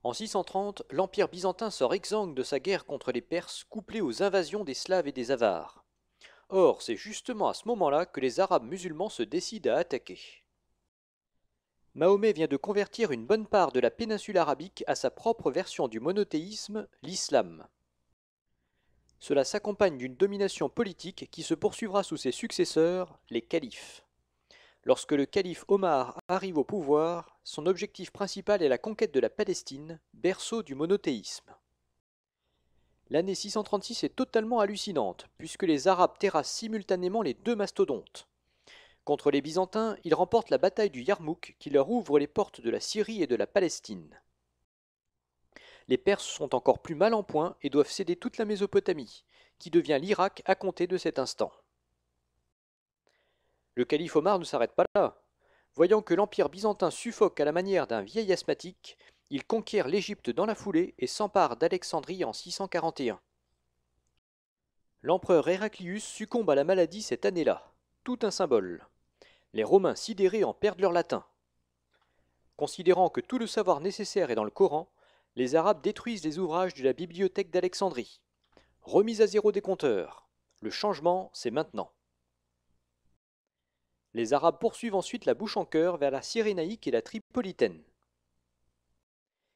En 630, l'Empire byzantin sort exsangue de sa guerre contre les Perses, couplée aux invasions des Slaves et des Avars. Or, c'est justement à ce moment-là que les Arabes musulmans se décident à attaquer. Mahomet vient de convertir une bonne part de la péninsule arabique à sa propre version du monothéisme, l'islam. Cela s'accompagne d'une domination politique qui se poursuivra sous ses successeurs, les califes. Lorsque le calife Omar arrive au pouvoir, son objectif principal est la conquête de la Palestine, berceau du monothéisme. L'année 636 est totalement hallucinante, puisque les Arabes terrassent simultanément les deux mastodontes. Contre les Byzantins, ils remportent la bataille du Yarmouk qui leur ouvre les portes de la Syrie et de la Palestine. Les Perses sont encore plus mal en point et doivent céder toute la Mésopotamie, qui devient l'Irak à compter de cet instant. Le calife Omar ne s'arrête pas là. Voyant que l'empire byzantin suffoque à la manière d'un vieil asthmatique, il conquiert l'Égypte dans la foulée et s'empare d'Alexandrie en 641. L'empereur Héraclius succombe à la maladie cette année-là. Tout un symbole. Les Romains sidérés en perdent leur latin. Considérant que tout le savoir nécessaire est dans le Coran, les Arabes détruisent les ouvrages de la bibliothèque d'Alexandrie. Remise à zéro des compteurs. Le changement, c'est maintenant. Les Arabes poursuivent ensuite la bouche en cœur vers la Cyrénaïque et la Tripolitaine.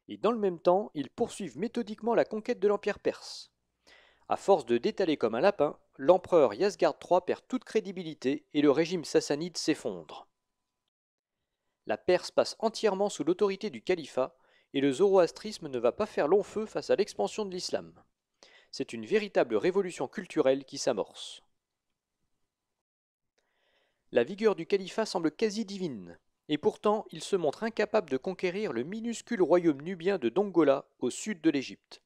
Et dans le même temps, ils poursuivent méthodiquement la conquête de l'Empire perse. À force de d'étaler comme un lapin, l'empereur Yasgard III perd toute crédibilité et le régime sassanide s'effondre. La Perse passe entièrement sous l'autorité du califat et le zoroastrisme ne va pas faire long feu face à l'expansion de l'islam. C'est une véritable révolution culturelle qui s'amorce. La vigueur du califat semble quasi divine, et pourtant il se montre incapable de conquérir le minuscule royaume nubien de Dongola au sud de l'Égypte.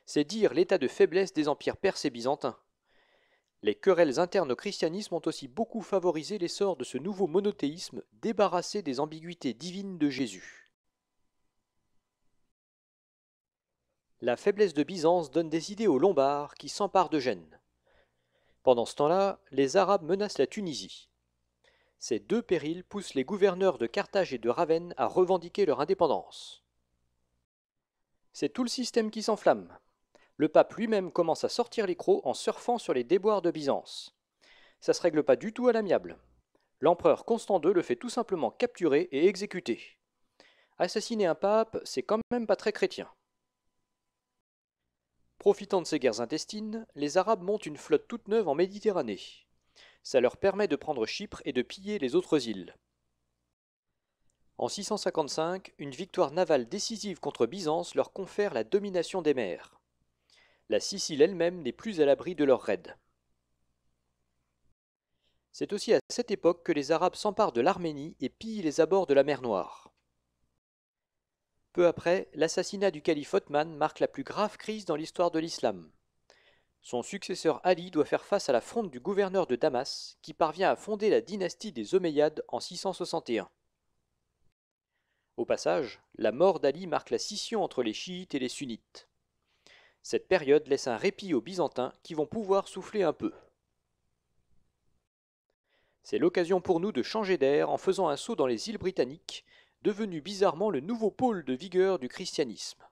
C'est dire l'état de faiblesse des empires perses et byzantins. Les querelles internes au christianisme ont aussi beaucoup favorisé l'essor de ce nouveau monothéisme débarrassé des ambiguïtés divines de Jésus. La faiblesse de Byzance donne des idées aux Lombards qui s'emparent de Gênes. Pendant ce temps-là, les Arabes menacent la Tunisie. Ces deux périls poussent les gouverneurs de Carthage et de Ravenne à revendiquer leur indépendance. C'est tout le système qui s'enflamme. Le pape lui-même commence à sortir les crocs en surfant sur les déboires de Byzance. Ça se règle pas du tout à l'amiable. L'empereur Constant II le fait tout simplement capturer et exécuter. Assassiner un pape, c'est quand même pas très chrétien. Profitant de ces guerres intestines, les Arabes montent une flotte toute neuve en Méditerranée. Ça leur permet de prendre Chypre et de piller les autres îles. En 655, une victoire navale décisive contre Byzance leur confère la domination des mers. La Sicile elle-même n'est plus à l'abri de leurs raids. C'est aussi à cette époque que les Arabes s'emparent de l'Arménie et pillent les abords de la mer Noire. Peu après, l'assassinat du calife Othman marque la plus grave crise dans l'histoire de l'islam. Son successeur Ali doit faire face à la fronde du gouverneur de Damas, qui parvient à fonder la dynastie des Omeyyades en 661. Au passage, la mort d'Ali marque la scission entre les chiites et les sunnites. Cette période laisse un répit aux Byzantins qui vont pouvoir souffler un peu. C'est l'occasion pour nous de changer d'air en faisant un saut dans les îles britanniques, devenues bizarrement le nouveau pôle de vigueur du christianisme.